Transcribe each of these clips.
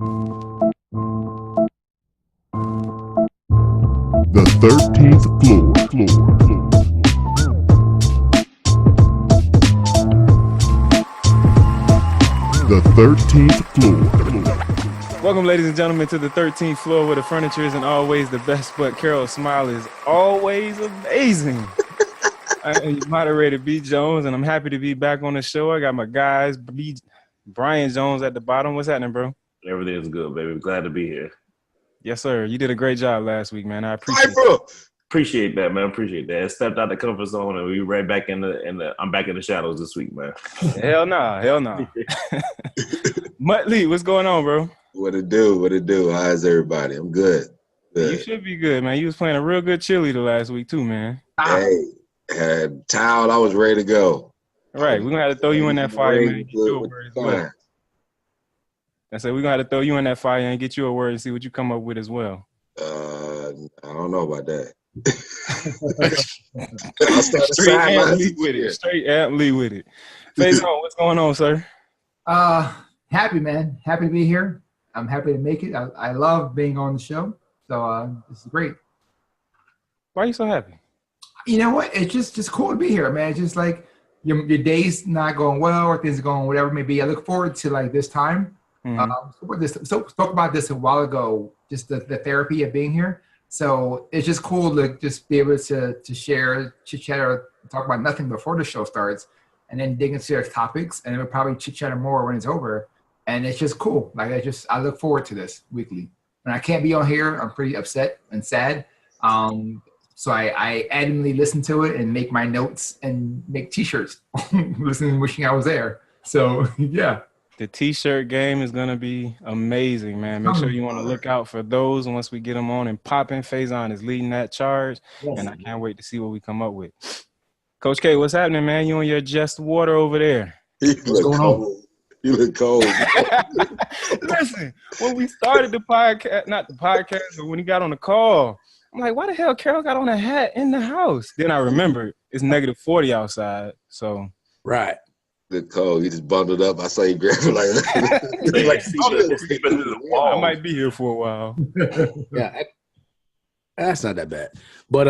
The 13th floor. The 13th floor. Welcome, ladies and gentlemen, to the 13th floor where the furniture isn't always the best, but Carol's smile is always amazing. I'm your moderator, B. Jones, and I'm happy to be back on the show. I got my guys, Brian Jones at the bottom. What's happening, bro? Everything's good, baby. Glad to be here. Yes, sir. You did a great job last week, man. I appreciate it. Bro. Appreciate that, man. Appreciate that. I stepped out the comfort zone, and we right back in the. I'm back in the shadows this week, man. Hell no. Mutt Lee, what's going on, bro? What it do? How's everybody? I'm good. You should be good, man. You was playing a real good cheerleader last week too, man. Hey, had towel. I was ready to go. All right, we're gonna have to throw you in that fire, man. Get you a word as well. I said we're gonna have to throw you in that fire and get you a word and see what you come up with as well. I don't know about that. Straight Amp Lee with it. Straight Amp Lee with it. Faison, what's going on, sir? Happy, man. Happy to be here. I'm happy to make it. I love being on the show. So this is great. Why are you so happy? You know what? It's just cool to be here, man. It's just like your day's not going well or things are going whatever it may be. I look forward to like this time. Spoke about this a while ago, just the therapy of being here. So it's just cool to just be able to share, chit-chat, or talk about nothing before the show starts, and then dig into their topics, and we'll probably chit-chat more when it's over. And it's just cool. Like I look forward to this weekly. When I can't be on here, I'm pretty upset and sad. So I adamantly listen to it and make my notes and make T-shirts, listening, wishing I was there. So yeah. The T-shirt game is going to be amazing, man. Make sure you want to look out for those once we get them on and popping. Faison is leading that charge, and I can't wait to see what we come up with. Coach K, what's happening, man? You and your Just Water over there. What's going on? You look cold. Listen, when we started the podcast, not the podcast, but when he got on the call, I'm like, why the hell Carol got on a hat in the house? Then I remembered it's negative 40 outside, so. Right. Good cold. You just bundled up. I saw you grab it I might be here for a while. Yeah, that's not that bad. But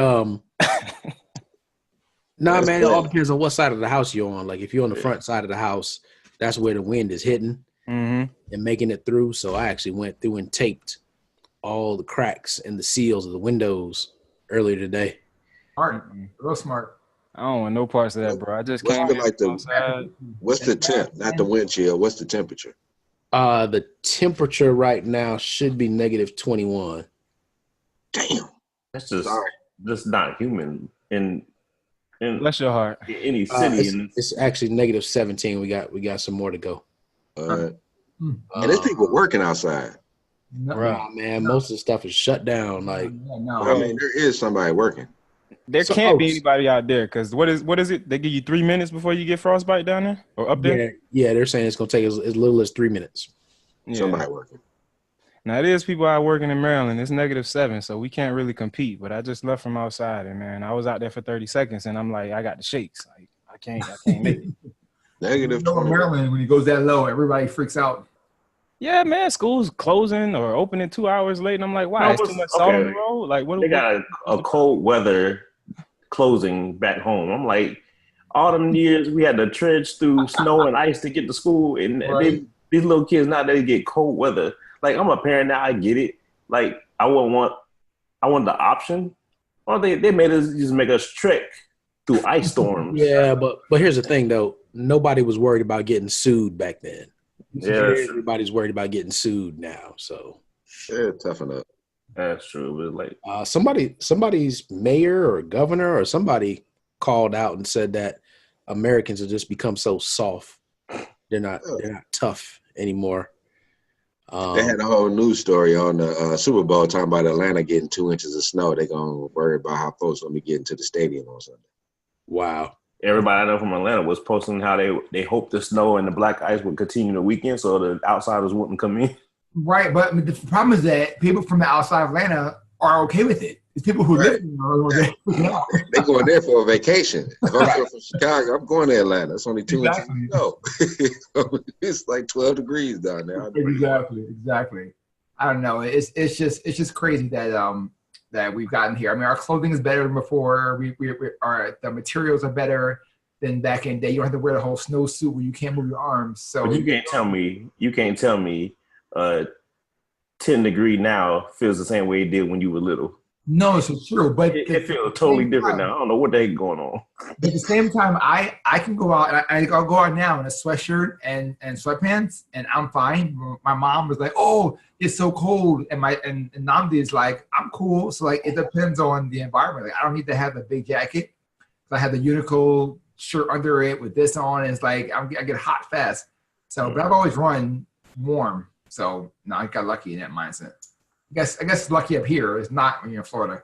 man, it all depends on what side of the house you're on. Like if you're on the front side of the house, that's where the wind is hitting and making it through. So I actually went through and taped all the cracks and the seals of the windows earlier today. Smart, real smart. I don't want no parts of that, bro. I just came outside. What's the temp? Not the wind chill. What's the temperature? The temperature right now should be negative 21. Damn. That's just not human in Bless your heart. Any city. It's actually negative 17. We got some more to go. All right. And there's people working outside. Right, man. Most of the stuff is shut down. Like, I mean, there is somebody working. There can't be anybody out there because what is it? They give you 3 minutes before you get frostbite down there or up there? Yeah, they're saying it's gonna take as little as 3 minutes. Yeah. Somebody working. Now it is people out working in Maryland. It's -7, so we can't really compete. But I just left from outside, and man, I was out there for 30 seconds, and I'm like, I got the shakes. Like I can't make it. Negative. In Maryland, when it goes that low, everybody freaks out. Yeah, man, school's closing or opening 2 hours late, and I'm like, why? It's too much salt on the road. Like, what? They got a cold weather closing back home. I'm like, all them years we had to trudge through snow and ice to get to school, and these little kids now they get cold weather. Like I'm a parent now, I get it. Like I want the option. Or they made us just make us trek through ice storms. Yeah, but here's the thing though, nobody was worried about getting sued back then. Yeah, everybody's worried about getting sued now. So yeah, toughen up. That's true. But like somebody's mayor or governor or somebody called out and said that Americans have just become so soft. They're not tough anymore. They had a whole news story on the Super Bowl talking about Atlanta getting 2 inches of snow. They're going to worry about how folks going to be getting to the stadium on Sunday. Wow. Everybody I know from Atlanta was posting how they hoped the snow and the black ice would continue the weekend so the outsiders wouldn't come in. Right, but the problem is that people from the outside of Atlanta are okay with it. It's people who Right. live there. They going there for a vacation. If I'm coming from Chicago, I'm going to Atlanta. It's only 2 inches Exactly. of snow. It's like 12 degrees down there. Exactly. I don't know. It's just crazy that that we've gotten here. I mean, our clothing is better than before. The materials are better than back in the day. You don't have to wear the whole snowsuit where you can't move your arms. So But you can't tell me 10 degree now feels the same way it did when you were little. no, it's true. But It feels totally different now. I don't know what the heck going on. But at the same time, I can go out. I'll go out now in a sweatshirt and sweatpants, and I'm fine. My mom was like, "Oh, it's so cold," and Namdi is like, "I'm cool." So like, it depends on the environment. Like, I don't need to have a big jacket. I have the Uniqlo shirt under it with this on. And it's like I get hot fast. So, but I've always run warm. So no, I got lucky in that mindset. I guess it's lucky up here. It's not when you're in Florida.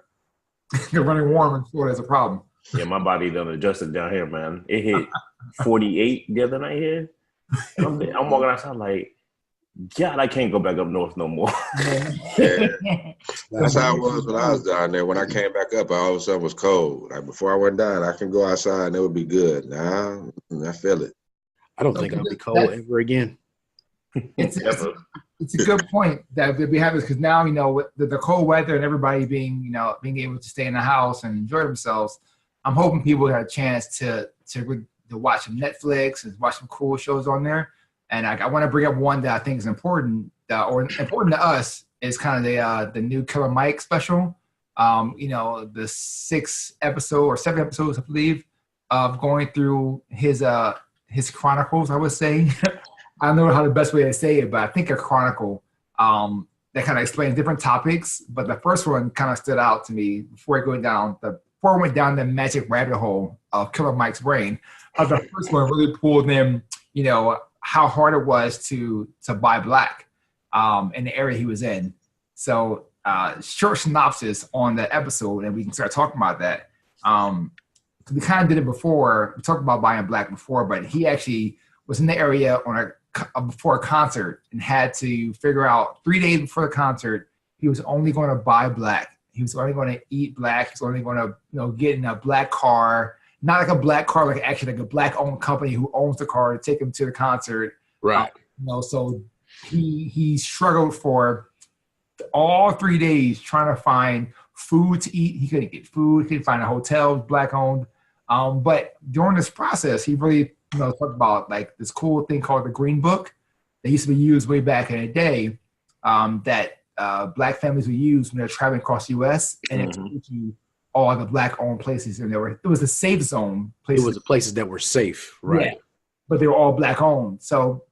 You're running warm in Florida is a problem. Yeah, my body done adjusted down here, man. It hit 48 the other night here. And I'm walking outside like, God, I can't go back up north no more. Yeah. That's how it was when I was down there. When I came back up, all of a sudden it was cold. Like before I went down, I can go outside and it would be good. Now I feel it. I don't think I'll be cold ever again. It's a good point that we have this because now with the cold weather and everybody being able to stay in the house and enjoy themselves. I'm hoping people have a chance to watch some Netflix and watch some cool shows on there. And I want to bring up one that I think is important or important to us is kind of the new Killer Mike special. The 6 episode or 7 episodes, I believe, of going through his chronicles. I would say. I don't know how the best way to say it, but I think a chronicle that kind of explains different topics. But the first one kind of stood out to me before I went down the magic rabbit hole of Killer Mike's brain. The first one really pulled him, how hard it was to buy black in the area he was in. So short synopsis on that episode, and we can start talking about that. We kind of did it before. We talked about buying black before, but he actually was in the area before a concert and had to figure out 3 days before the concert he was only going to buy black. He was only going to eat black. He was only going to get in a black car, not like a black car, like actually like a black-owned company who owns the car to take him to the concert. Right. So he struggled for all 3 days trying to find food to eat. He couldn't get food. He couldn't find a hotel, black-owned. But during this process, he really talked about like this cool thing called the Green Book that used to be used way back in the day that black families would use when they're traveling across the U.S. and it took you all the black-owned places, and it was a safe zone. Places. It was the places that were safe, right? Yeah, but they were all black-owned. So,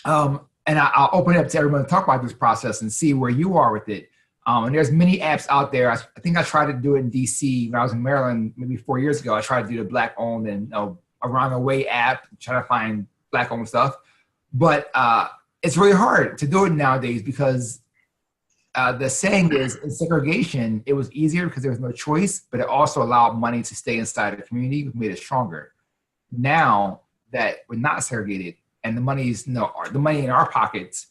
and I'll open it up to everyone to talk about this process and see where you are with it. And there's many apps out there. I think I tried to do it in D.C. when I was in Maryland maybe 4 years ago. I tried to do the black-owned and Around the Way app, trying to find black-owned stuff. But it's really hard to do it nowadays because the saying is in segregation, it was easier because there was no choice, but it also allowed money to stay inside the community, which made it stronger. Now that we're not segregated and the money in our pockets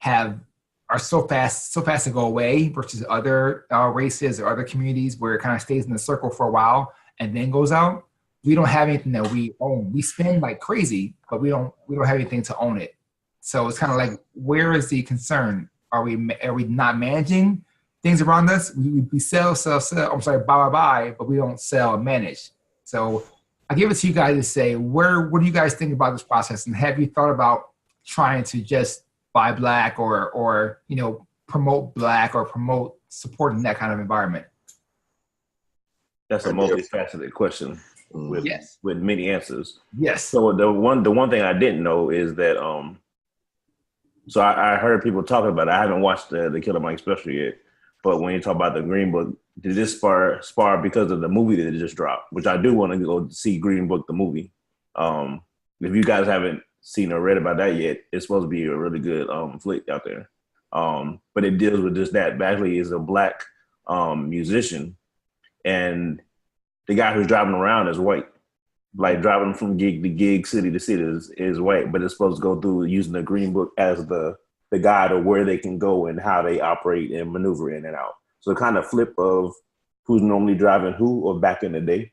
are so fast to go away versus other races or other communities where it kind of stays in the circle for a while and then goes out. We don't have anything that we own. We spend like crazy, but we don't have anything to own it. So it's kind of like, where is the concern? Are we not managing things around us? We sell. I'm sorry, buy, but we don't sell and manage. So I give it to you guys to say, what do you guys think about this process? And have you thought about trying to just buy black or promote black or promote supporting that kind of environment? That's a multifaceted question with many answers. Yes. So the one thing I didn't know is that so I heard people talking about it. I haven't watched the Killer Mike special yet, but when you talk about the Green Book, did this spar because of the movie that just dropped? Which I do want to go see Green Book the movie. If you guys haven't seen or read about that yet, it's supposed to be a really good flick out there. But it deals with just that. Bagley is a black musician, and the guy who's driving around is white. Like driving from gig to gig, city to city is white, but it's supposed to go through using the Green Book as the guide of where they can go and how they operate and maneuver in and out. So kind of flip of who's normally driving who, or back in the day.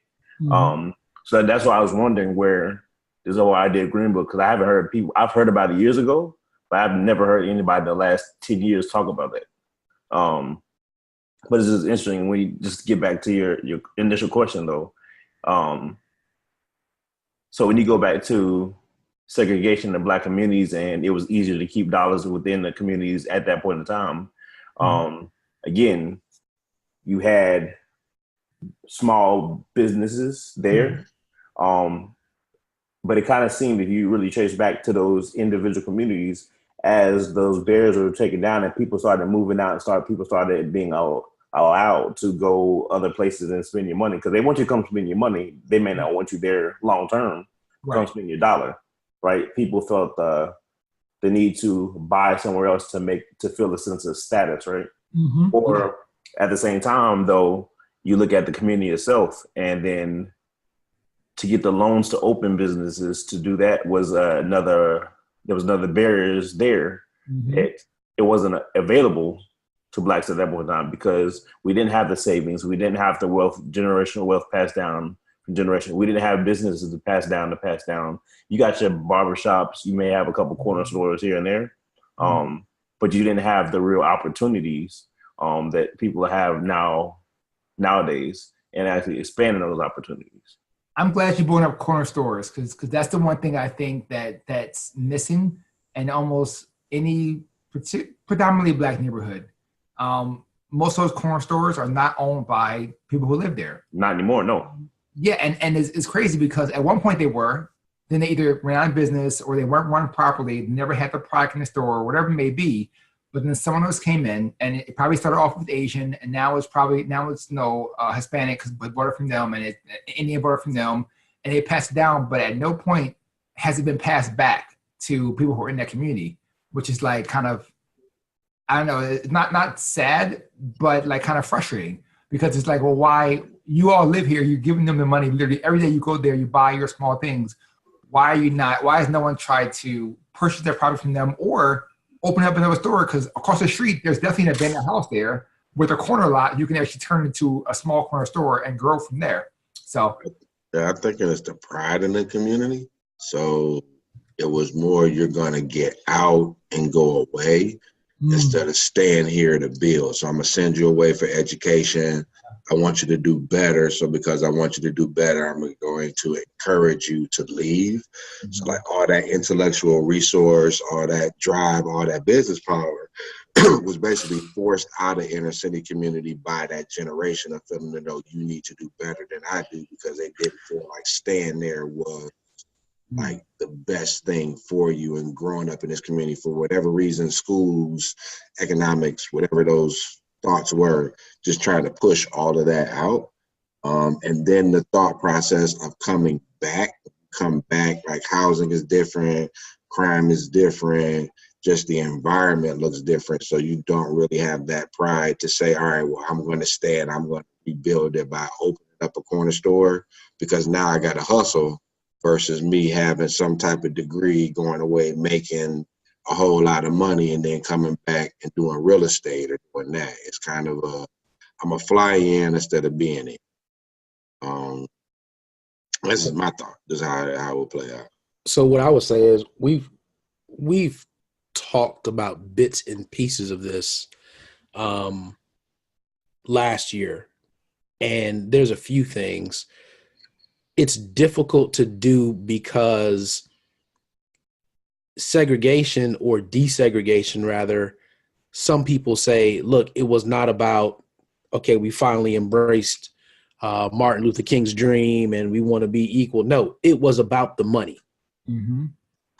So that's why I was wondering where this whole idea of Green Book, because I haven't heard people. I've heard about it years ago, but I've never heard anybody in the last 10 years talk about that. But it's just interesting when you just get back to your initial question, though. So when you go back to segregation in Black communities, and it was easier to keep dollars within the communities at that point in time. Again, you had small businesses there. But it kind of seemed, if you really trace back to those individual communities, as those barriers were taken down and people started moving out and people started being allowed to go other places and spend your money. Because they want you to come spend your money. They may not want you there long term. Come spend your dollar, right? People felt the need to buy somewhere else to feel a sense of status, right? Or at the same time, though, you look at the community itself, and then to get the loans to open businesses, to do that was another barriers there. It wasn't available to Blacks at that point in time because we didn't have the savings. We didn't have the generational wealth passed down from generation. We didn't have businesses to pass down. You got your barbershops. You may have a couple corner stores here and there. But you didn't have the real opportunities that people have nowadays, and actually expanding those opportunities. I'm glad you brought up corner stores because that's the one thing I think that's missing in almost any predominantly Black neighborhood. Most of those corner stores are not owned by people who live there. Not anymore, no. Yeah, and it's crazy because at one point they were, then they either ran out of business or they weren't run properly, never had the product in the store or whatever it may be. But then someone else came in, and it probably started off with Asian, and now it's Hispanic because we bought it from them, and Indian bought it from them, and they passed it down. But at no point has it been passed back to people who are in that community, which is like kind of, I don't know, it's not sad, but like kind of frustrating because it's like, well, why you all live here? You're giving them the money literally every day you go there, you buy your small things. Why has no one tried to purchase their product from them or open up another store? Because across the street, there's definitely an abandoned house there with a corner lot. You can actually turn into a small corner store and grow from there. So, yeah, I think it's the pride in the community. So it was more you're going to get out and go away instead of staying here to build. So I'm going to send you away for education. I want you to do better. So because I want you to do better, I'm going to encourage you to leave. So like all that intellectual resource, all that drive, all that business power was basically forced out of inner city community by that generation of feeling that, no, you need to do better than I do because they didn't feel like staying there was like the best thing for you. And growing up in this community for whatever reason, schools, economics, whatever those thoughts were, just trying to push all of that out. And then the thought process of come back, like housing is different, crime is different, just the environment looks different. So you don't really have that pride to say, all right, well, I'm going to stay and I'm going to rebuild it by opening up a corner store because now I got to hustle versus me having some type of degree, going away, making a whole lot of money and then coming back and doing real estate or doing that. It's kind of I'm a fly in instead of being in. This is my thought. This is how it will play out. So what I would say is we've talked about bits and pieces of this last year, and there's a few things. It's difficult to do because segregation or desegregation, rather, some people say, look, it was not about, okay, we finally embraced Martin Luther King's dream and we want to be equal. No, it was about the money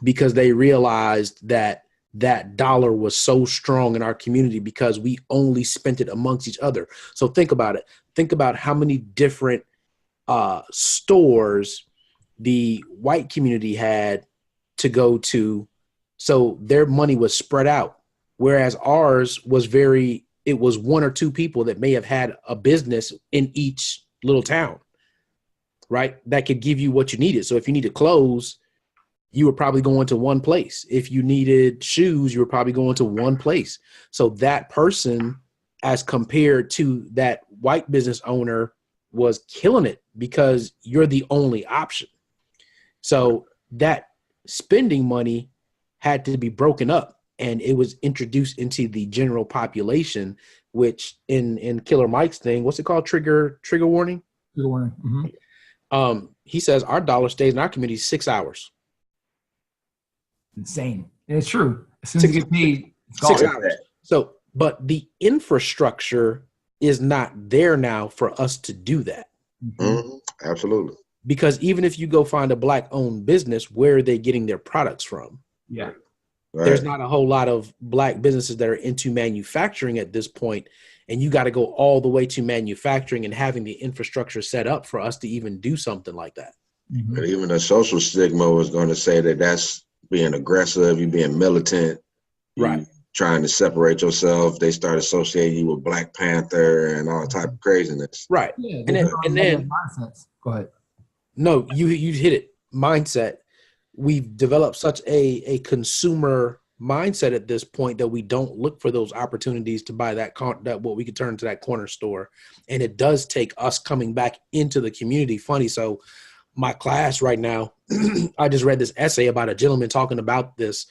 because they realized that dollar was so strong in our community because we only spent it amongst each other. So think about it. Think about how many different stores the white community had to go to, so their money was spread out, whereas ours was it was one or two people that may have had a business in each little town, right? That could give you what you needed. So if you needed clothes, you were probably going to one place. If you needed shoes, you were probably going to one place. So that person, as compared to that white business owner was killing it because you're the only option. So that spending money had to be broken up, and it was introduced into the general population, which in Killer Mike's thing, what's it called? Trigger warning. Good one. He says our dollar stays in our community 6 hours. Insane. And it's true. As soon as you get paid, it's gone. 6 hours. So, but the infrastructure is not there now for us to do that. Absolutely. Because even if you go find a Black-owned business, where are they getting their products from? Yeah. Right. There's not a whole lot of Black businesses that are into manufacturing at this point, and you got to go all the way to manufacturing and having the infrastructure set up for us to even do something like that. But even the social stigma was going to say that that's being aggressive, you being militant, you trying to separate yourself. They start associating you with Black Panther and all type of craziness. Right. Yeah, And then nonsense. Go ahead. no, you hit it. Mindset. We've developed such a consumer mindset at this point that we don't look for those opportunities to buy that what we could turn into that corner store. And it does take us coming back into the community. Funny. So my class right now, I just read this essay about a gentleman talking about this,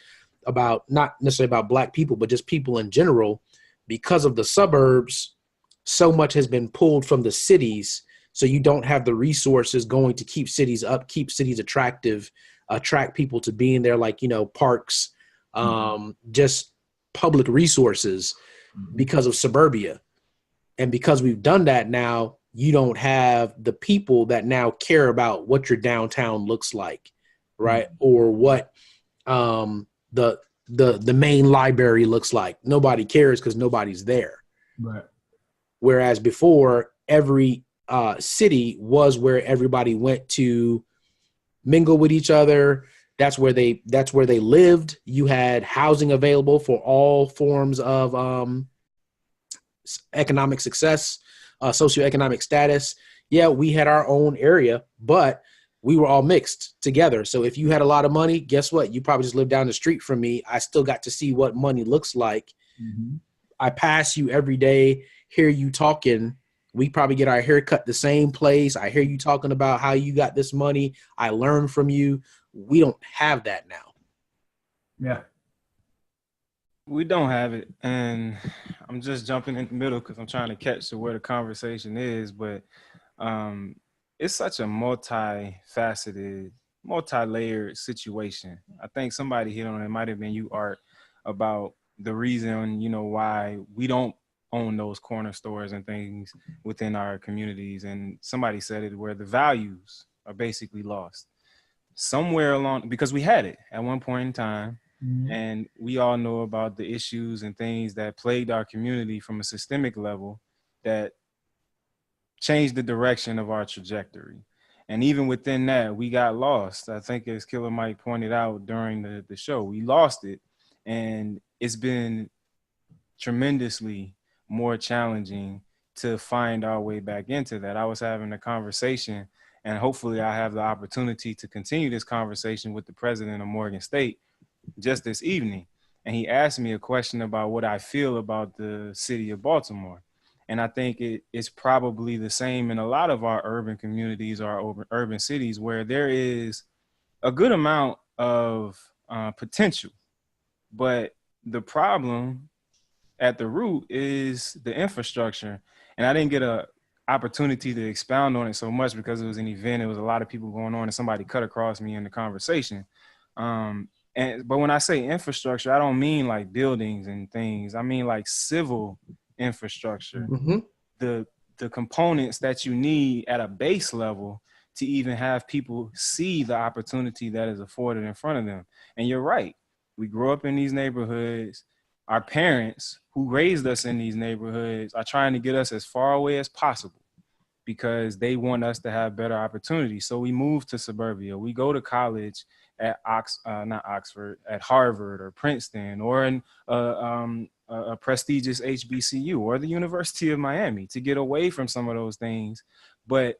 about not necessarily about Black people, but just people in general. Because of the suburbs, so much has been pulled from the cities. So you don't have the resources going to keep cities up, keep cities attractive, attract people to be in there, like, parks, just public resources because of suburbia. And because we've done that now, you don't have the people that now care about what your downtown looks like, right? Or what the main library looks like. Nobody cares because nobody's there. Right. Whereas before, every city was where everybody went to mingle with each other. That's where they lived. You had housing available for all forms of economic success, socioeconomic status. Yeah, we had our own area, but we were all mixed together. So if you had a lot of money, guess what? You probably just lived down the street from me. I still got to see what money looks like. I pass you every day, hear you talking. We probably get our hair cut the same place. I hear you talking about how you got this money. I learn from you. We don't have that now. Yeah. We don't have it. And I'm just jumping in the middle because I'm trying to catch to where the conversation is. But it's such a multifaceted, multi-layered situation. I think somebody hit on it, might have been you, Art, about the reason, why we don't own those corner stores and things within our communities. And somebody said it, where the values are basically lost somewhere along, because we had it at one point in time. And we all know about the issues and things that plagued our community from a systemic level that changed the direction of our trajectory. And even within that, we got lost. I think, as Killer Mike pointed out during the show, we lost it. And it's been tremendously more challenging to find our way back into that. I was having a conversation, and hopefully I have the opportunity to continue this conversation with the president of Morgan State just this evening. And he asked me a question about what I feel about the city of Baltimore. And I think it's probably the same in a lot of our urban communities, our urban cities, where there is a good amount of potential. But the problem at the root is the infrastructure. And I didn't get an opportunity to expound on it so much because it was an event. It was a lot of people going on, and somebody cut across me in the conversation. But when I say infrastructure, I don't mean like buildings and things. I mean like civil infrastructure, the components that you need at a base level to even have people see the opportunity that is afforded in front of them. And you're right. We grow up in these neighborhoods. Our parents who raised us in these neighborhoods are trying to get us as far away as possible because they want us to have better opportunities. So we move to suburbia. We go to college at at Harvard or Princeton or in a prestigious HBCU or the University of Miami to get away from some of those things. But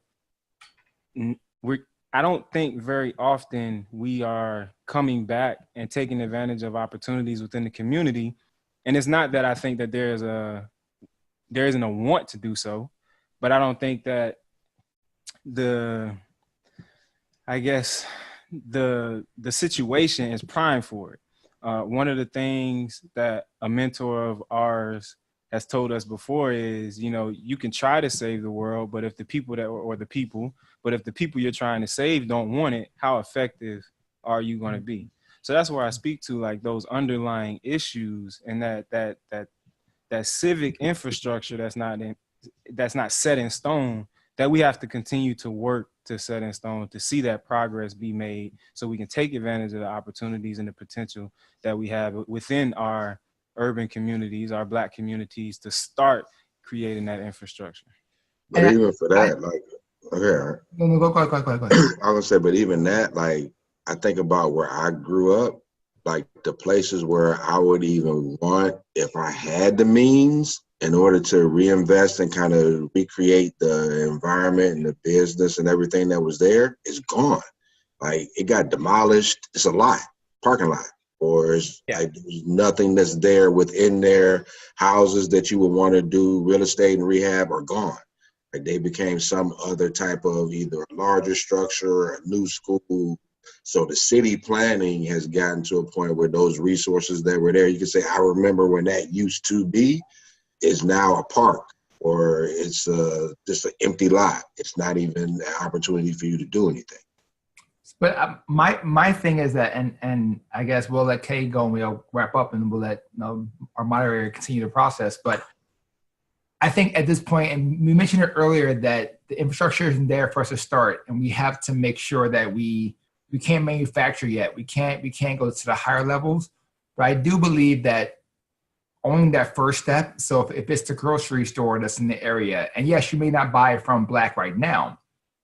I don't think very often we are coming back and taking advantage of opportunities within the community. And it's not that I think that there isn't a want to do so, but I don't think that I guess the situation is prime for it. One of the things that a mentor of ours has told us before is, you can try to save the world, but if the people you're trying to save don't want it, how effective are you going to be? So that's where I speak to like those underlying issues and that civic infrastructure that's not set in stone, that we have to continue to work to set in stone to see that progress be made so we can take advantage of the opportunities and the potential that we have within our urban communities, our Black communities, to start creating that infrastructure. But even for that, okay. Go ahead. I was gonna say, but even that, like, I think about where I grew up, like the places where I would even want, if I had the means, in order to reinvest and kind of recreate the environment and the business and everything that was there, is gone. Like, it got demolished. It's a lot, parking lot. Or it's like there's nothing that's there within their houses that you would want to do real estate and rehab are gone. Like, they became some other type of either a larger structure or a new school. So the city planning has gotten to a point where those resources that were there, you can say, I remember when that used to be, is now a park, or it's just an empty lot. It's not even an opportunity for you to do anything. But my thing is that, and I guess we'll let Kay go and we'll wrap up and we'll let our moderator continue the process. But I think at this point, and we mentioned it earlier, that the infrastructure isn't there for us to start, and we have to make sure that we can't manufacture yet. We can't go to the higher levels. But I do believe that owning that first step. So if it's the grocery store that's in the area, and yes, you may not buy it from Black right now,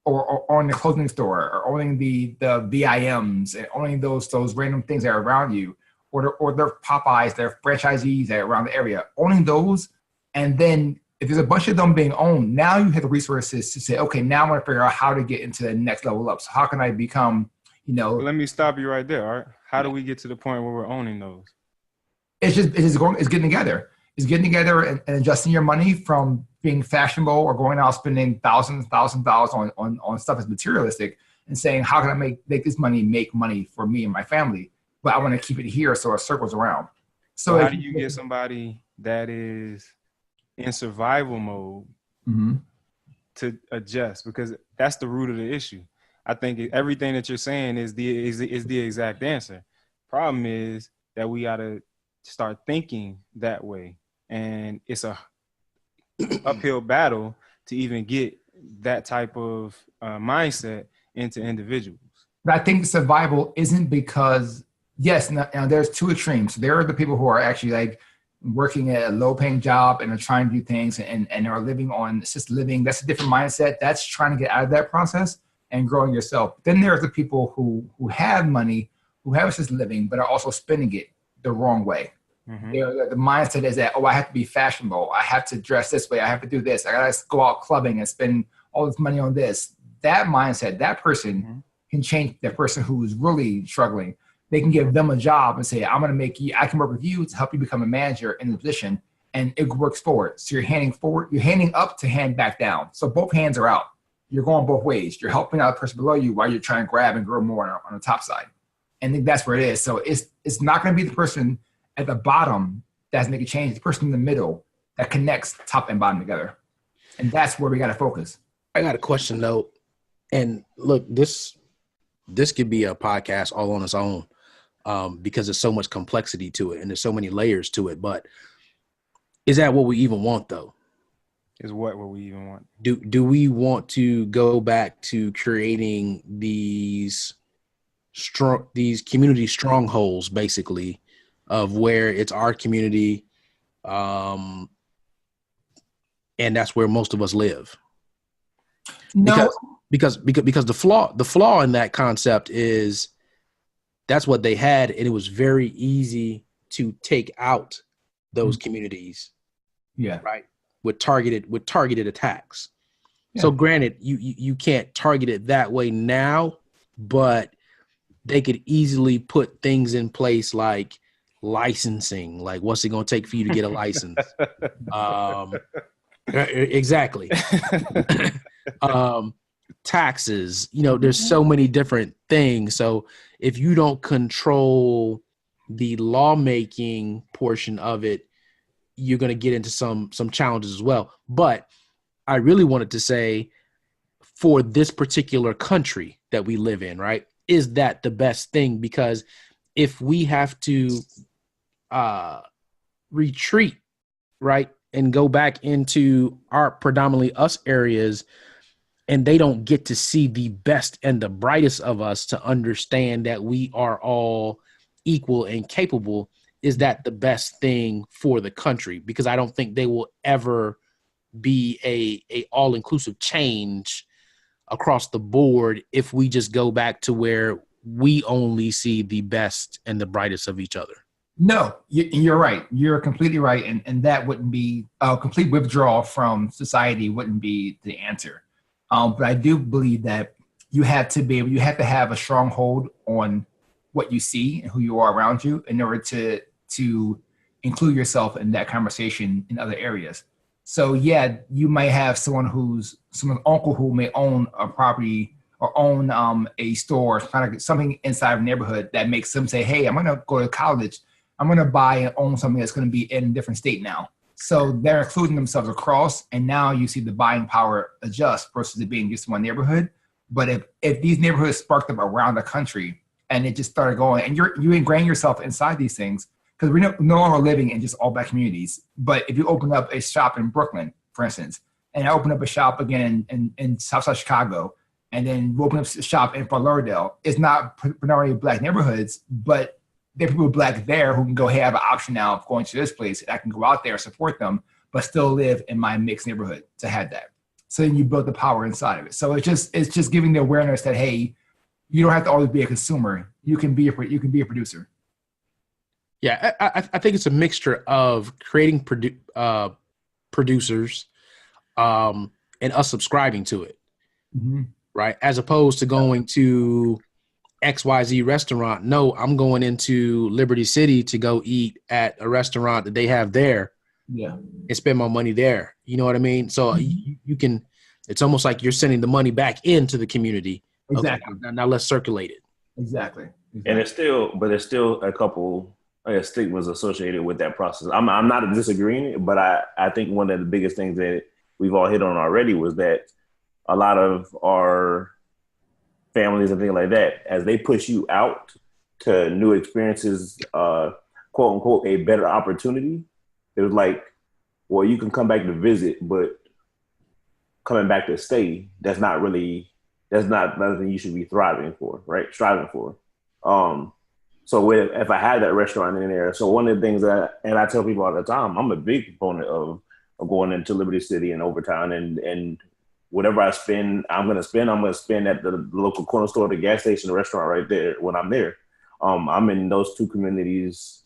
or owning the clothing store, or owning the VIMs, and owning those random things that are around you, or the Popeyes, their franchisees that are around the area, owning those. And then if there's a bunch of them being owned, now you have the resources to say, okay, now I want to figure out how to get into the next level up. So how can I become, Let me stop you right there, Art. How do we get to the point where we're owning those? It's getting together. It's getting together and adjusting your money from being fashionable or going out spending thousands of dollars on stuff that's materialistic, and saying, how can I make this money make money for me and my family? But I want to keep it here so it circles around. So how do you get somebody that is in survival mode to adjust? Because that's the root of the issue. I think everything that you're saying is the exact answer. Problem is that we got to start thinking that way, and it's a uphill battle to even get that type of mindset into individuals. But I think survival isn't because, yes, now there's two extremes. There are the people who are actually like working at a low-paying job and are trying to do things and are living on assisted living. That's a different mindset. That's trying to get out of that process and growing yourself. Then there's the people who have money, who have assisted living, but are also spending it the wrong way. The mindset is that, I have to be fashionable. I have to dress this way. I have to do this. I got to go out clubbing and spend all this money on this. That mindset, that person can change the person who's really struggling. They can give them a job and say, I'm going to make you, I can work with you to help you become a manager in the position, and it works forward. So you're handing up to hand back down. So both hands are out. You're going both ways. You're helping out the person below you while you're trying to grab and grow more on the top side. And I think that's where it is. So it's not going to be the person at the bottom that's making change, the person in the middle that connects top and bottom together. And that's where we got to focus. I got a question though. And look, this could be a podcast all on its own, because there's so much complexity to it and there's so many layers to it. But is that what we even want though? Is what we even want? Do we want to go back to creating these community strongholds, basically, of where it's our community, and that's where most of us live? No, because the flaw in that concept is that's what they had, and it was very easy to take out those communities. Yeah. Right. With targeted attacks. Yeah. So granted, you can't target it that way now, but they could easily put things in place like licensing. Like, what's it going to take for you to get a license? Exactly. Taxes, there's so many different things. So if you don't control the lawmaking portion of it, you're going to get into some challenges as well. But I really wanted to say, for this particular country that we live in, right, is that the best thing? Because if we have to retreat, right, and go back into our predominantly us areas, and they don't get to see the best and the brightest of us to understand that we are all equal and capable, is that the best thing for the country? Because I don't think they will ever be a all-inclusive change across the board if we just go back to where we only see the best and the brightest of each other. No, you're right. You're completely right. And that wouldn't be a complete withdrawal from society wouldn't be the answer. But I do believe that you have to have a strong hold on what you see and who you are around you in order to include yourself in that conversation in other areas. So yeah, you might have someone's uncle who may own a property or own a store, kind of something inside of a neighborhood that makes them say, hey, I'm going to go to college. I'm going to buy and own something that's going to be in a different state now. So they're including themselves across, and now you see the buying power adjust versus it being just one neighborhood. But if these neighborhoods sparked up around the country and it just started going, and you ingrain yourself inside these things, because we're no longer living in just all black communities. But if you open up a shop in Brooklyn, for instance, and I open up a shop again in Southside Chicago, and then we open up a shop in Fort Lauderdale, it's not predominantly black neighborhoods, but there are people black there who can go, hey, I have an option now of going to this place. I can go out there and support them, but still live in my mixed neighborhood to have that. So then you build the power inside of it. So it's just giving the awareness that, hey, you don't have to always be a consumer. You can be a producer. Yeah, I think it's a mixture of creating producers and us subscribing to it, right? As opposed to going to XYZ restaurant. No, I'm going into Liberty City to go eat at a restaurant that they have there. Yeah. And spend my money there. You know what I mean? So you can, it's almost like you're sending the money back into the community. Exactly. Okay, now let's circulate it. Exactly. And there's still a couple stigmas associated with that process. I'm not disagreeing, but I think one of the biggest things that we've all hit on already was that a lot of our families and things like that, as they push you out to new experiences, quote unquote, a better opportunity, it was like, well, you can come back to visit, but coming back to stay, that's not nothing you should be striving for. So if I had that restaurant in there, so one of the things and I tell people all the time, I'm a big proponent of going into Liberty City and Overtown, and whatever I spend, I'm going to spend at the local corner store, the gas station, the restaurant right there when I'm there. I'm in those two communities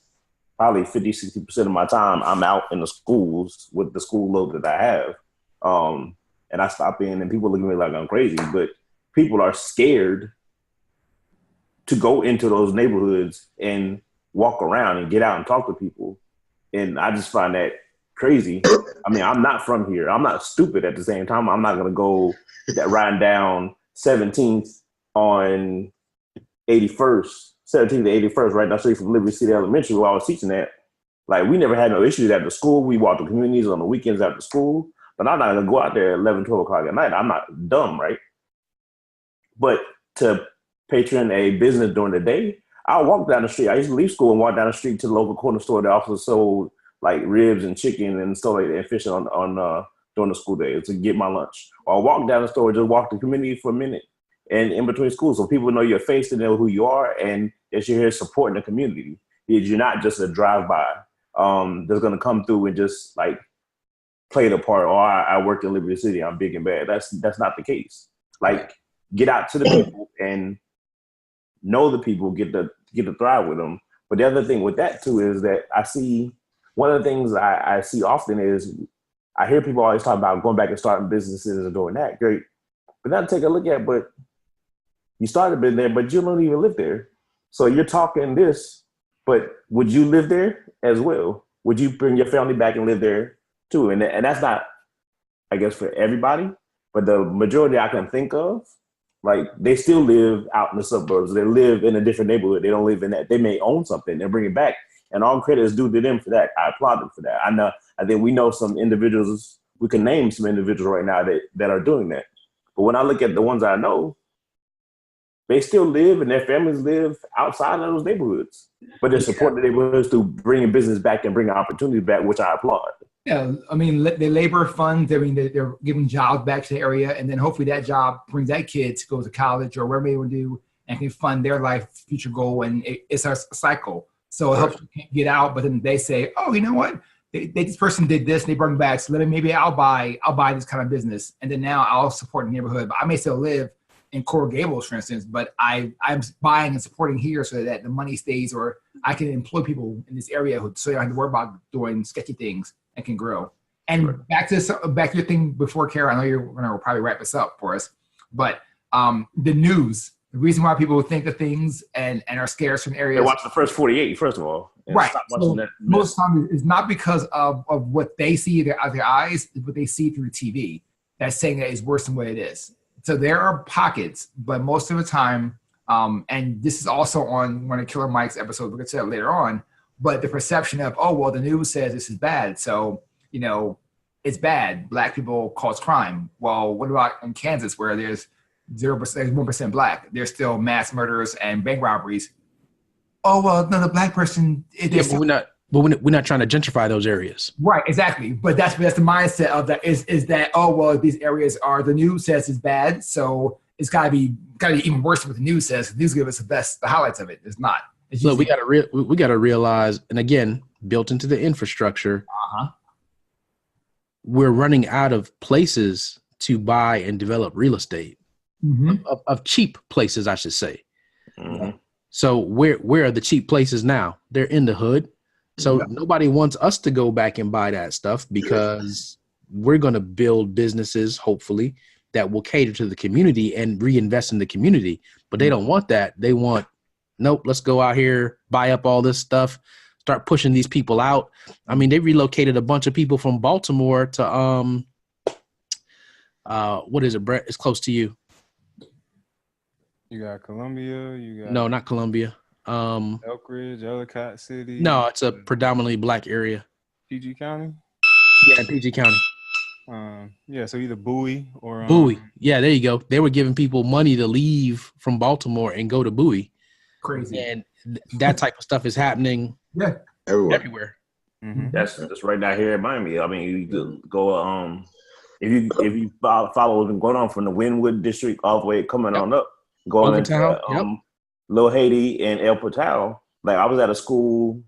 probably 50-60% of my time. I'm out in the schools with the school load that I have. And I stop in and people look at me like I'm crazy, but people are scared to go into those neighborhoods and walk around and get out and talk to people. And I just find that crazy. I mean, I'm not from here. I'm not stupid at the same time. I'm not going to go riding down 17th on 81st, 17th to 81st, right down the street from Liberty City Elementary where I was teaching at. Like, we never had no issues after school. We walked the communities on the weekends after school, but I'm not going to go out there at 11, 12 o'clock at night. I'm not dumb, right? But to patron a business during the day, I'll walk down the street. I used to leave school and walk down the street to the local corner store that also sold like ribs and chicken and stuff like that, and fish on during the school day to get my lunch. Or I'll walk down the store, just walk the community for a minute and in between schools so people know your face and know who you are and that you're here supporting the community. You're not just a drive-by that's going to come through and just like play the part, or I work in Liberty City, I'm big and bad. That's not the case. Like, get out to the people and know the people, get to thrive with them. But the other thing with that too is that I see, one of the things I see often is I hear people always talk about going back and starting businesses and doing that. Great. But now take a look at, but you started been there, but you don't even live there. So you're talking this, but would you live there as well? Would you bring your family back and live there too? And that's not I guess, for everybody. But the majority I can think of, like they still live out in the suburbs. They live in a different neighborhood. They don't live in that. They may own something and bring it back. And all credit is due to them for that. I applaud them for that. I think we know some individuals. We can name some individuals right now that are doing that. But when I look at the ones I know, they still live and their families live outside of those neighborhoods. But they're supporting the neighborhoods through bringing business back and bringing opportunity back, which I applaud. Yeah, I mean, the labor funds, I mean, they're giving jobs back to the area, and then hopefully that job brings that kid to go to college or wherever they want to do and can fund their life future goal, and it's a cycle. So it helps you get out, but then they say, oh, you know what? This person did this, and they bring back, so maybe I'll buy this kind of business, and then now I'll support the neighborhood. But I may still live in Coral Gables, for instance, but I'm buying and supporting here so that the money stays, or I can employ people in this area so I don't have to worry about doing sketchy things and can grow. And back to your thing before, Kara, I know you're going to probably wrap this up for us, but the news, the reason why people think of things and are scared from areas. They watch the first 48, first of all. Right. So most times it's not because of what they see with their eyes, it's what they see through TV that's saying that it's worse than what it is. So there are pockets, but most of the time, and this is also on one of Killer Mike's episodes, we're going to say that later on, but the perception of, oh, well, the news says this is bad, so, it's bad. Black people cause crime. Well, what about in Kansas where there's 0%, there's 1% black? There's still mass murders and bank robberies. Oh, well, no, the black person. But we're not trying to gentrify those areas. Right, exactly. But that's the mindset of that is that, oh, well, these areas the news says is bad, so it's gotta be even worse than what the news says. The news gives us the highlights of it. It's not. Look, we gotta realize, and again, built into the infrastructure, we're running out of places to buy and develop real estate, of cheap places, I should say. Mm-hmm. So where are the cheap places now? They're in the hood. So nobody wants us to go back and buy that stuff because we're going to build businesses, hopefully, that will cater to the community and reinvest in the community. But they don't want that. They want, nope, let's go out here, buy up all this stuff, start pushing these people out. I mean, they relocated a bunch of people from Baltimore to, what is it, Brett? It's close to you. You got Columbia. No, not Columbia. Elk Ridge, Ellicott City. No, it's a predominantly black area. PG County. Yeah, PG County. So either Bowie or Bowie. Yeah, there you go. They were giving people money to leave from Baltimore and go to Bowie. Crazy. And that type of stuff is happening. Yeah, everywhere. Mm-hmm. That's right down here in Miami. I mean, you go if you follow what's been going on from the Wynwood district all the way coming on up, going into Little Haiti and El Portal. Like I was at a school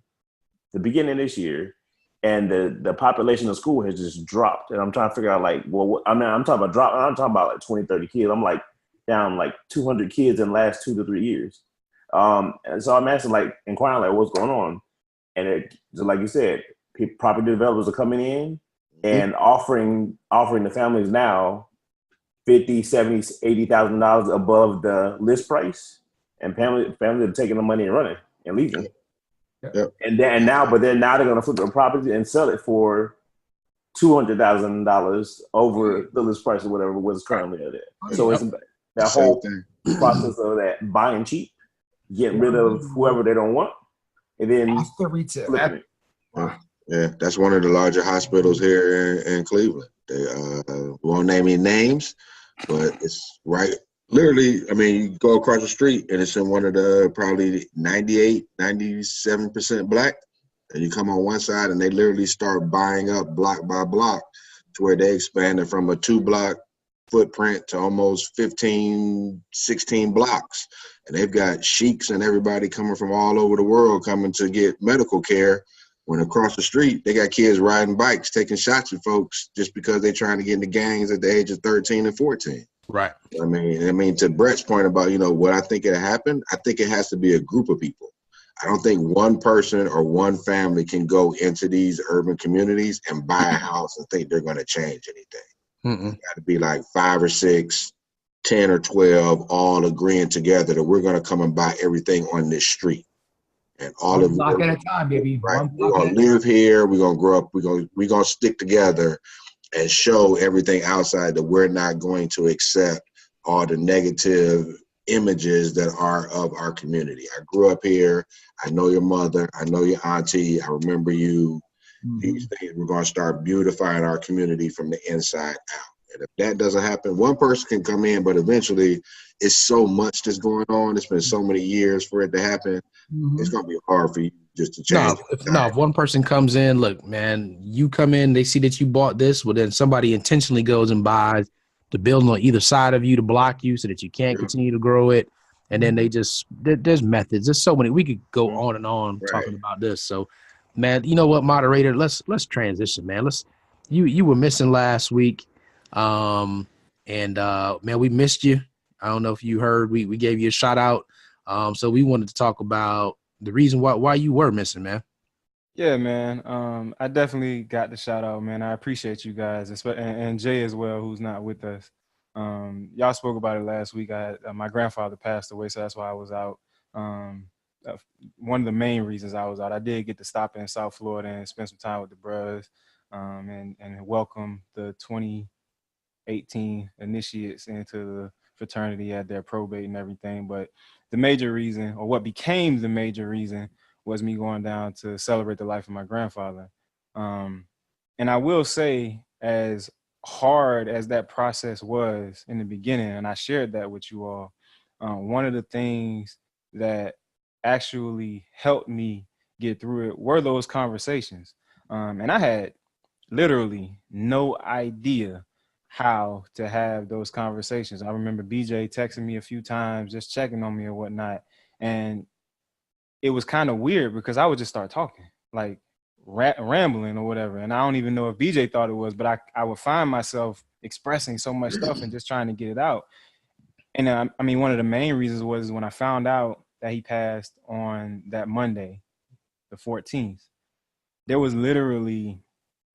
the beginning of this year, and the population of school has just dropped. And I'm trying to figure out I'm talking about drop. I'm talking about like 20, 30 kids. I'm like down like 200 kids in the last 2 to 3 years. And so I'm asking, inquiring what's going on. And it, like you said, property developers are coming in and offering the families now $50,000, $70,000, $80,000 above the list price. And families are taking the money and running and leaving. Yep. And now they're going to flip the property and sell it for $200,000 over the list price or whatever was currently at it. So it's that whole process of that buying cheap, getting rid of whoever they don't want, and then flipping it. Yeah, that's one of the larger hospitals here in Cleveland. They won't name any names, but it's right. Literally, I mean, you go across the street and it's in one of the probably 98, 97% black. And you come on one side and they literally start buying up block by block to where they expanded from a 2-block footprint to almost 15, 16 blocks. And they've got sheiks and everybody coming from all over the world coming to get medical care. When across the street, they got kids riding bikes, taking shots at folks just because they're trying to get into gangs at the age of 13 and 14. Right. I mean, to Brett's point about, what I think it happened, I think it has to be a group of people. I don't think one person or one family can go into these urban communities and buy a house and think they're going to change anything. It's got to be like 5 or 6, 10 or 12, all agreeing together that we're going to come and buy everything on this street. And all of block at a time, baby. Right. We're going to live here. We're going to grow up. We're going to stick together. and show everything outside that we're not going to accept all the negative images that are of our community. I grew up here. I know your mother. I know your auntie. I remember you. These things, we're going to start beautifying our community from the inside out. And if that doesn't happen, one person can come in, but eventually it's so much that's going on. It's been so many years for it to happen. It's going to be hard for you just to change. If one person comes in, look, man, you come in, they see that you bought this, well, then somebody intentionally goes and buys the building on either side of you to block you so that you can't continue to grow it. And then they just, there's methods. There's so many. We could go on and on talking about this. So, man, you know what, moderator, let's transition, man. You were missing last week. Man, we missed you. I don't know if you heard, we gave you a shout out. So we wanted to talk about the reason why you were missing, man. Yeah, man. I definitely got the shout out, man. I appreciate you guys, and Jay as well, who's not with us. Y'all spoke about it last week. My grandfather passed away, so that's why I was out. One of the main reasons I was out, I did get to stop in South Florida and spend some time with the bros, and welcome the 2018 initiates into the fraternity at their probate and everything. But the major reason, or what became the major reason, was me going down to celebrate the life of my grandfather. And I will say, as hard as that process was in the beginning, and I shared that with you all, one of the things that actually helped me get through it were those conversations. And I had literally no idea how to have those conversations. I remember BJ texting me a few times, just checking on me or whatnot. And it was kind of weird because I would just start talking, like rambling or whatever. And I don't even know if BJ thought it was, but I would find myself expressing so much stuff and just trying to get it out. And I mean, one of the main reasons was when I found out that he passed on that Monday, the 14th, there was literally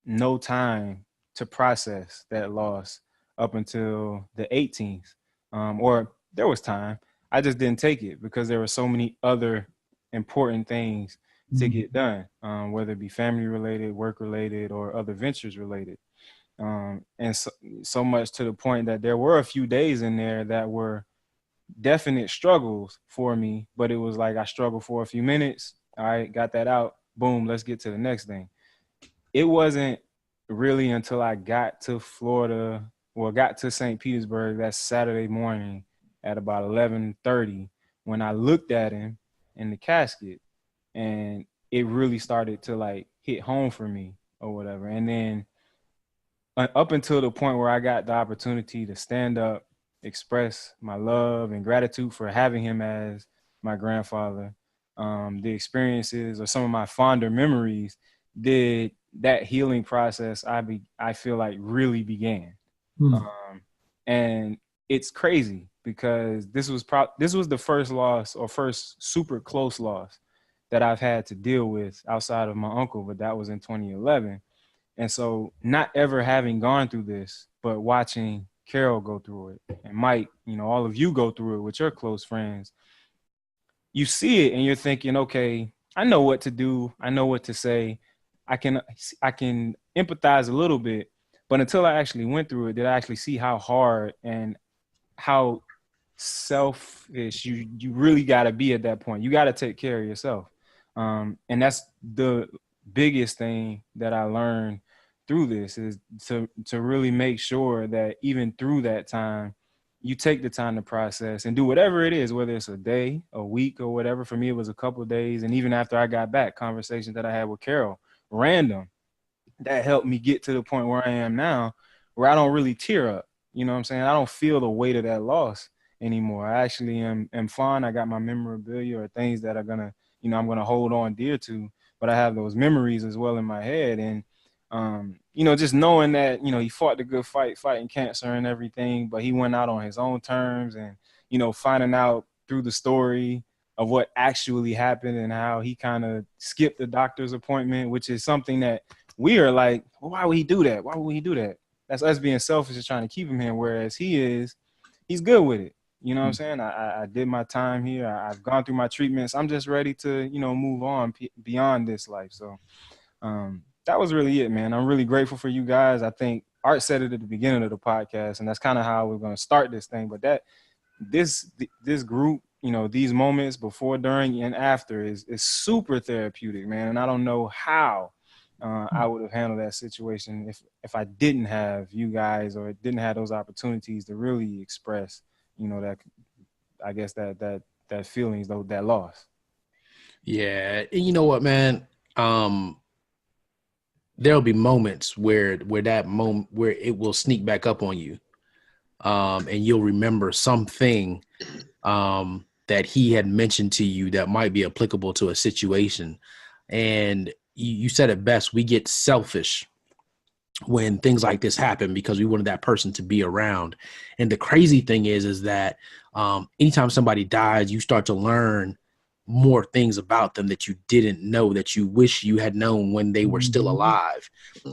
no time to process that loss up until the 18th. Or there was time. I just didn't take it because there were so many other important things to get done, whether it be family related, work related, or other ventures related. And so much to the point that there were a few days in there that were definite struggles for me, but it was like I struggled for a few minutes. All right, got that out. Boom, let's get to the next thing. It wasn't really until I got to Florida, got to St. Petersburg that Saturday morning at about 11:30 when I looked at him in the casket, and it really started to like hit home for me or whatever. And then up until the point where I got the opportunity to stand up, express my love and gratitude for having him as my grandfather, the experiences or some of my fonder memories did that healing process I feel like really began. And it's crazy because this was the first loss or first super close loss that I've had to deal with outside of my uncle, but that was in 2011. And so not ever having gone through this, but watching Carol go through it and Mike, all of you go through it with your close friends, you see it and you're thinking, okay, I know what to do. I know what to say. I can empathize a little bit, but until I actually went through it, did I actually see how hard and how selfish you really got to be at that point. You got to take care of yourself. And that's the biggest thing that I learned through this is to really make sure that even through that time, you take the time to process and do whatever it is, whether it's a day, a week, or whatever. For me, it was a couple of days. And even after I got back, conversations that I had with Carol, random, that helped me get to the point where I am now, where I don't really tear up. You know what I'm saying? I don't feel the weight of that loss anymore. I actually am fine. I got my memorabilia or things that are gonna, I'm gonna hold on dear to, but I have those memories as well in my head. And just knowing that, he fought the good fight, fighting cancer and everything, but he went out on his own terms and, finding out through the story of what actually happened and how he kind of skipped the doctor's appointment, which is something that we are like, well, why would he do that? Why would he do that? That's us being selfish and trying to keep him here. Whereas he's good with it. You know what I'm saying? I did my time here. I've gone through my treatments. I'm just ready to, move on beyond this life. So that was really it, man. I'm really grateful for you guys. I think Art said it at the beginning of the podcast, and that's kind of how we're going to start this thing. But this group, you know, these moments before, during, and after is super therapeutic, man. And I don't know how I would have handled that situation if I didn't have you guys or didn't have those opportunities to really express, you know, that, I guess that feelings, though, that loss. Yeah, and you know what, man? There'll be moments where that moment where it will sneak back up on you, and you'll remember something that he had mentioned to you that might be applicable to a situation. And you said it best. We get selfish when things like this happen because we wanted that person to be around. And the crazy thing is that anytime somebody dies, you start to learn more things about them that you didn't know, that you wish you had known when they were still alive.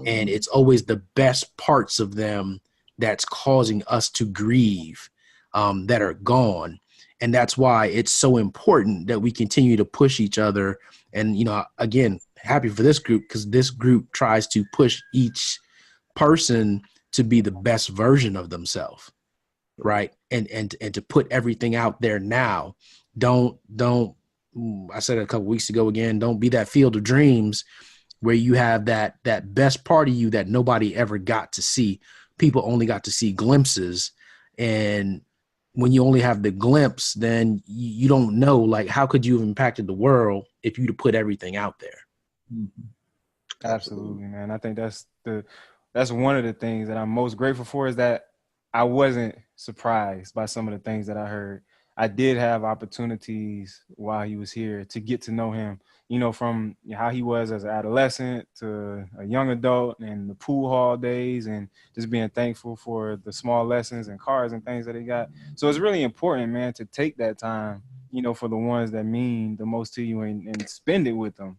And it's always the best parts of them that's causing us to grieve, that are gone. And that's why it's so important that we continue to push each other. And, you know, again, happy for this group, because this group tries to push each person to be the best version of themselves. Right. And to put everything out there now. Don't, I said it a couple weeks ago again, don't be that field of dreams where you have that best part of you that nobody ever got to see. People only got to see glimpses. And when you only have the glimpse, then you don't know, like, how could you have impacted the world if you'd have put everything out there? Mm-hmm. Absolutely, man. I think that's one of the things that I'm most grateful for, is that I wasn't surprised by some of the things that I heard. I did have opportunities while he was here to get to know him, you know, from how he was as an adolescent to a young adult, and the pool hall days, and just being thankful for the small lessons and cars and things that he got. So it's really important, man, to take that time, you know, for the ones that mean the most to you, and spend it with them.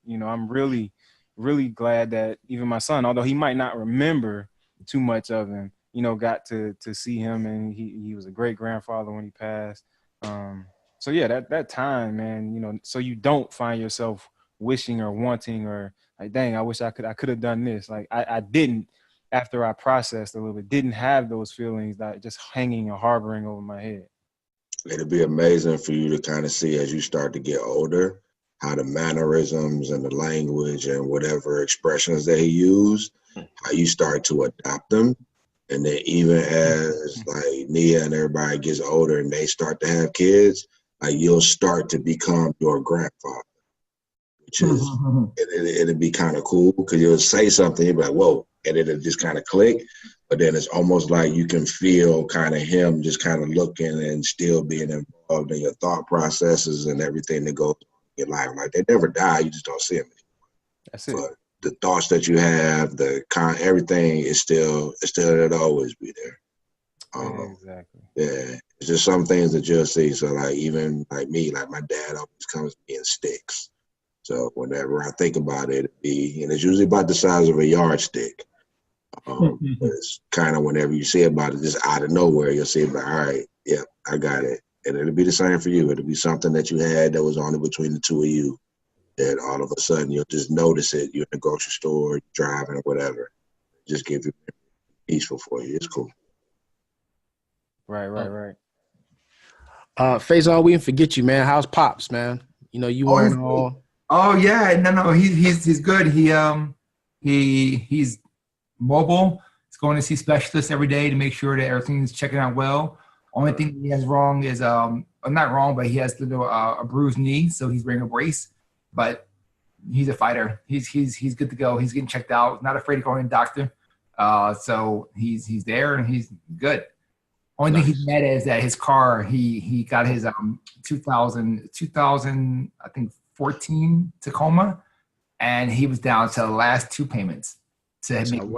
You know, I'm really, really glad that even my son, although he might not remember too much of him, you know, got to see him, and he was a great grandfather when he passed. So yeah, that time, man, you know, so you don't find yourself wishing or wanting or like, dang, I wish I could have done this. Like I didn't, after I processed a little bit, didn't have those feelings that just hanging or harboring over my head. It'd be amazing for you to kind of see as you start to get older, how the mannerisms and the language and whatever expressions they use, how you start to adopt them. And then even as like Nia and everybody gets older and they start to have kids, like you'll start to become your grandfather, which is, it'll be kind of cool because you'll say something, you'll be like, whoa, and it'll just kind of click. But then it's almost like you can feel kind of him just kind of looking and still being involved in your thought processes and everything that goes on in your life. Like they never die, you just don't see them anymore. That's it. But the thoughts that you have, everything is still, it'll always be there. Exactly. Yeah, it's just some things that you'll see. So like even like me, like my dad always comes to me in sticks. So whenever I think about it, and it's usually about the size of a yardstick. But it's kind of whenever you see about it, just out of nowhere, you'll see about, all right, yeah, I got it. And it'll be the same for you. It'll be something that you had that was only between the two of you. That all of a sudden you'll just notice it. You're in the grocery store, you're driving or whatever. Just give you peaceful for you. It's cool. Right. Faison, we didn't forget you, man. How's Pops, man? You know, you weren't all. Oh yeah, no, he's good. He's mobile. He's going to see specialists every day to make sure that everything's checking out well. Only thing he has wrong is not wrong, but he has a bruised knee, so he's wearing a brace. But he's a fighter. He's good to go. He's getting checked out. Not afraid of going to the doctor. So he's there and he's good. Only thing he's mad at is that his car, he got his 2000 I think 14 Tacoma, and he was down to the last two payments. That's how it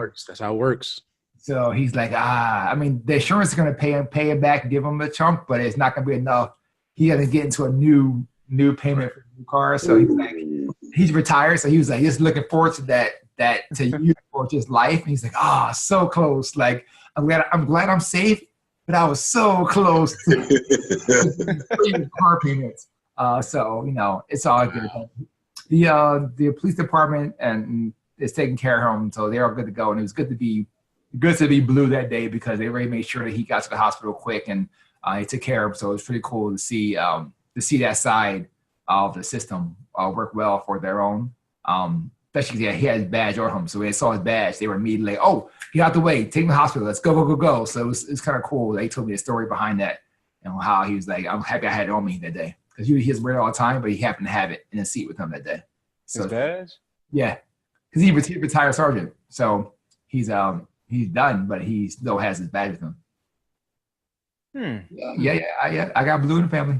works. So he's like, I mean, the insurance is going to pay him back, give him a chunk, but it's not going to be enough. He got to get into a new payment for a new car. So he's like, he's retired. So he was like, just looking forward to that to use for just life. And he's like, so close. Like, I'm glad I'm safe, but I was so close to car payments. So, you know, it's all good. The police department and is taking care of him. So they're all good to go. And it was good to be good to be blue that day because they already made sure that he got to the hospital quick and he took care of him. So it was pretty cool to see that side of the system work well for their own. Especially he had his badge on him. So when they saw his badge, they were immediately like, oh, get out the way, take him to the hospital, let's go, go, go, go. So it's kind of cool. They told me the story behind that and how he was like, I'm happy I had it on me that day. Because he was wearing it all the time, but he happened to have it in his seat with him that day. So, his badge? Yeah. Because he's a retired sergeant. So he's done, but he still has his badge with him. Yeah. I got blue in the family.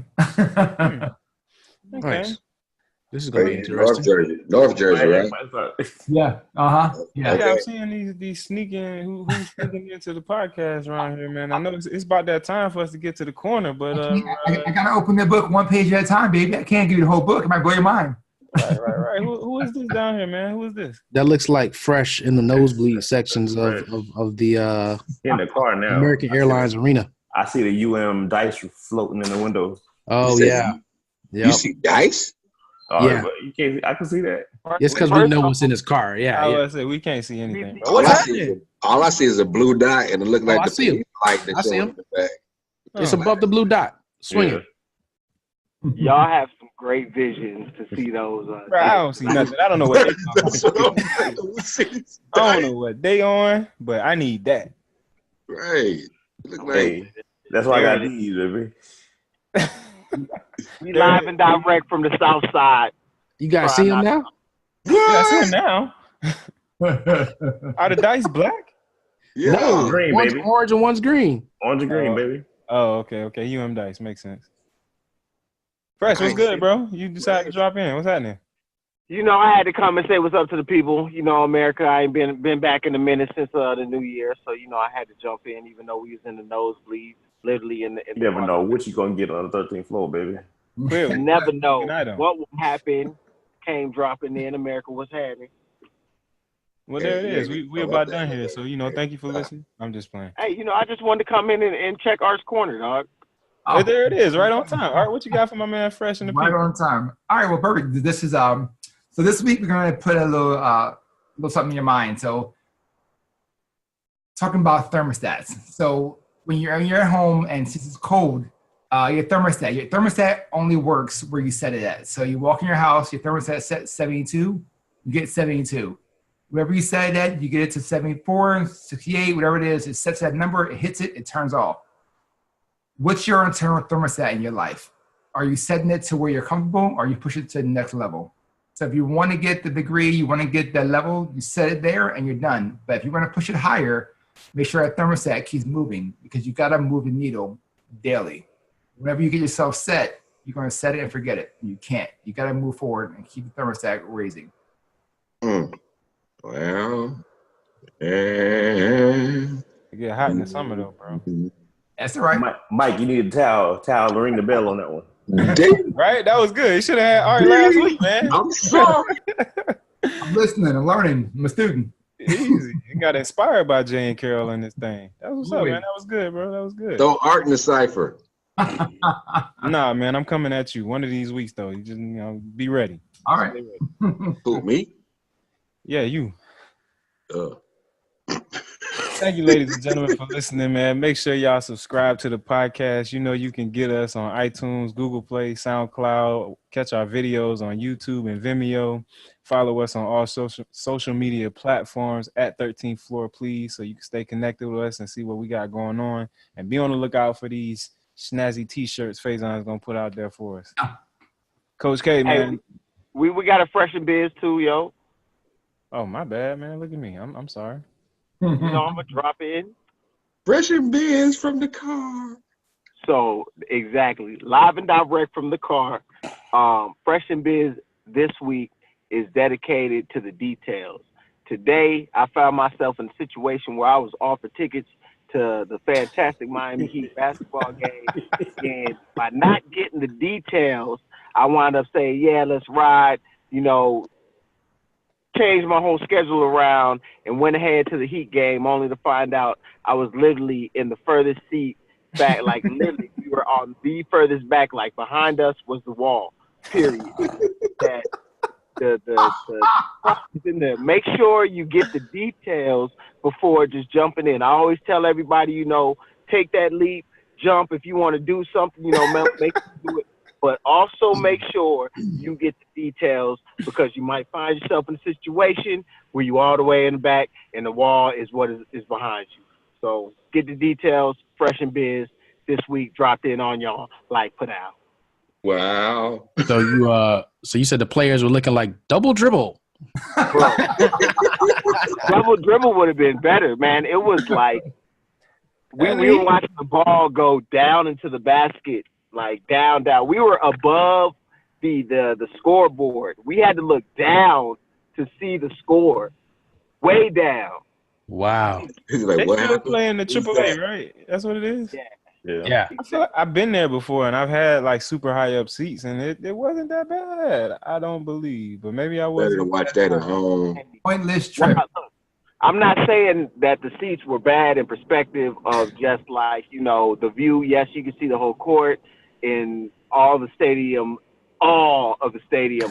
Okay. Nice. This is gonna be interesting. North Jersey, right? Yeah. Yeah. Yeah, I'm seeing these sneaking who's sneaking into the podcast around here, man. I know it's about that time for us to get to the corner, but I gotta open the book one page at a time, baby. I can't give you the whole book. It might blow your mind. right. Who is this down here, man? Who is this? That looks like Fresh in the nosebleed sections of the in the car now. American Airlines arena. I see the dice floating in the window. Oh yeah. You see dice? Oh, Yeah. You can't. I can see that. It's because we know what's in his car. Yeah. I yeah. was say we can't see anything. All I see is a blue dot, and it looked like I see him. light that I see showing him. the back. It's above the blue dot. Swinging. Y'all have some great visions to see those. Bro, I don't see nothing. I don't know what I don't know what they on, but I need that. Right. Look Hey, that's why I got these, baby. We live and direct from the south side. You guys see him now? Yeah, I see him now. Are the dice black? Yeah. No, Green, one's baby. orange and one's green. Orange and green, baby. Oh, okay. Dice makes sense. Fresh, what's good, bro? You decided to drop in. What's happening? You know, I had to come and say what's up to the people. You know, America, I ain't been back in a minute since the new year, so you know I had to jump in, even though we was in the nosebleed, literally in the. You never know what you gonna get on the 13th floor, baby. Clearly. You never know Item. what will happen. Came dropping in America. What's happening? Well, there it is. We about done here, so you know. Thank you for listening. I'm just playing. Hey, you know, I just wanted to come in and check Art's corner, dog. Oh, there it is, right on time. All right, what you got for my man Fresh and the Right people? on time. All right, well, perfect. This is so this week we're gonna put a little something in your mind. So talking about thermostats. So when you're at home and since it's cold, your thermostat only works where you set it at. So you walk in your house, your thermostat set 72, you get 72. Wherever you set it at, you get it to 74, 68, whatever it is, it sets that number, it hits it, it turns off. What's your internal thermostat in your life? Are you setting it to where you're comfortable or you push it to the next level? So if you want to get the degree, you want to get that level, you set it there and you're done. But if you want to push it higher, make sure that thermostat keeps moving because you got to move the needle daily. Whenever you get yourself set, you're going to set it and forget it. You can't. You got to move forward and keep the thermostat raising. Well, It get hot in the summer though, bro. That's all right. Mike, you need a towel to ring the bell on that one. Right? That was good. You should have had Art last week, man. I'm sorry. I'm listening. I'm learning. I'm a student. Easy. You got inspired by Jay and Carol in this thing. That was what's up, man. That was good, bro. That was good. Throw Art in the cipher. Nah, man, I'm coming at you one of these weeks though. You just be ready. All right. Who, me? Yeah, you. Thank you, ladies and gentlemen, for listening, man. Make sure y'all subscribe to the podcast. You know you can get us on iTunes, Google Play, SoundCloud. Catch our videos on YouTube and Vimeo. Follow us on all social media platforms at 13th Floor, please, so you can stay connected with us and see what we got going on. And be on the lookout for these snazzy T-shirts Faison is going to put out there for us. Coach K, man. Hey, we got a Fresh and Biz too, yo. Oh, my bad, man. Look at me. I'm sorry. You know, I'm going to drop in. Fresh and Biz from the car. So, exactly. Live and direct from the car. Fresh and Biz this week is dedicated to the details. Today, I found myself in a situation where I was offered tickets to the fantastic Miami Heat basketball game. And by not getting the details, I wound up saying, yeah, let's ride, you know, changed my whole schedule around and went ahead to the Heat game only to find out I was literally in the furthest seat back, like literally we were on the furthest back, like behind us was the wall, period. in there. Make sure you get the details before just jumping in. I always tell everybody, take that leap, jump if you want to do something, make you do it. But also make sure you get the details because you might find yourself in a situation where you all the way in the back and the wall is what is behind you. So get the details. Fresh and Biz this week dropped in on y'all like put out. Wow. So you said the players were looking like double dribble. Bro, double dribble would have been better, man. It was like we were watching the ball go down into the basket, like down. We were above the scoreboard. We had to look down to see the score, way down. Wow. He's like, They what still happened? playing the AAA, right? That's what it is. Yeah. I feel like I've been there before, and I've had like super high up seats, and it wasn't that bad. I don't believe, but maybe I Better to wasn't. watch that at home. Pointless trip. I'm not saying that the seats were bad in perspective of just like, the view. Yes, you can see the whole court in all of the stadium.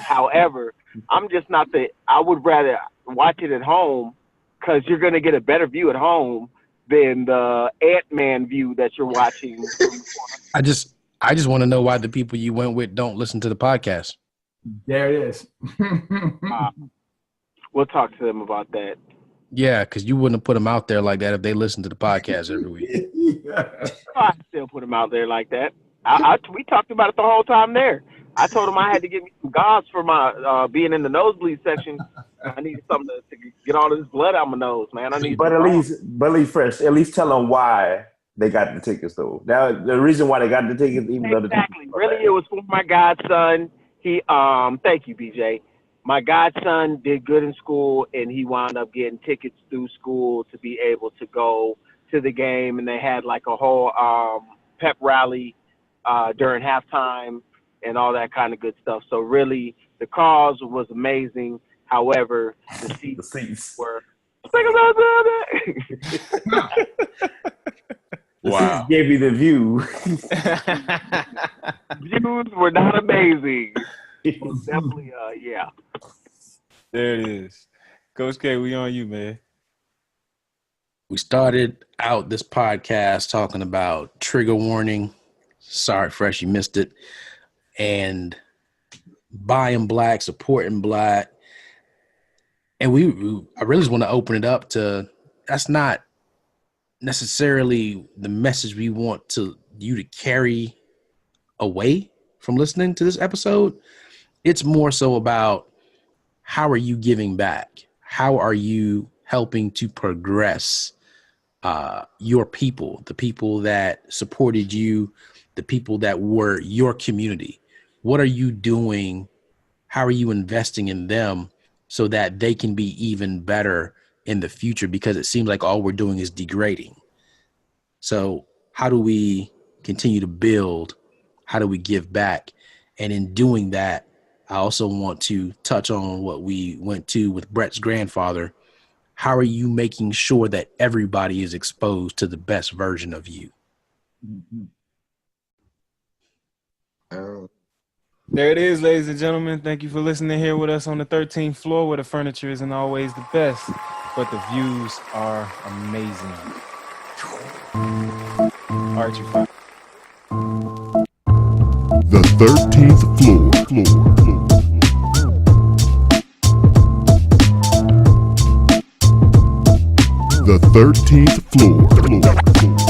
However, I'm just not I would rather watch it at home because you're going to get a better view at home than the Ant-Man view that you're watching. I just want to know why the people you went with don't listen to the podcast. There it is. We'll talk to them about that. Yeah, because you wouldn't have put them out there like that if they listened to the podcast every week. I still put them out there like that. We talked about it the whole time there. I told him I had to get me some gauze for my being in the nosebleed section. I needed something to get all of this blood out my nose, man. But at least Fresh, at least tell them why they got the tickets though. Now the reason why they got the tickets, even though exactly. Really, it was for my godson. He thank you, BJ. My godson did good in school, and he wound up getting tickets through school to be able to go to the game. And they had like a whole pep rally during halftime and all that kind of good stuff. So really, the cause was amazing. However, the seats were. Wow. Gave you the view. Views were not amazing. Well, definitely, yeah. There it is. Coach K, we on you, man. We started out this podcast talking about trigger warning. Sorry, Fresh, you missed it. And buying black, supporting black. And I really just want to open it up to, that's not necessarily the message we want you to carry away from listening to this episode. It's more so about how are you giving back? How are you helping to progress your people, the people that supported you, the people that were your community? What are you doing? How are you investing in them so that they can be even better in the future? Because it seems like all we're doing is degrading. So how do we continue to build? How do we give back? And in doing that, I also want to touch on what we went to with Brett's grandfather. How are you making sure that everybody is exposed to the best version of you? There it is, ladies and gentlemen. Thank you for listening here with us on the 13th floor where the furniture isn't always the best, but the views are amazing. Archie. The 13th floor. The 13th floor.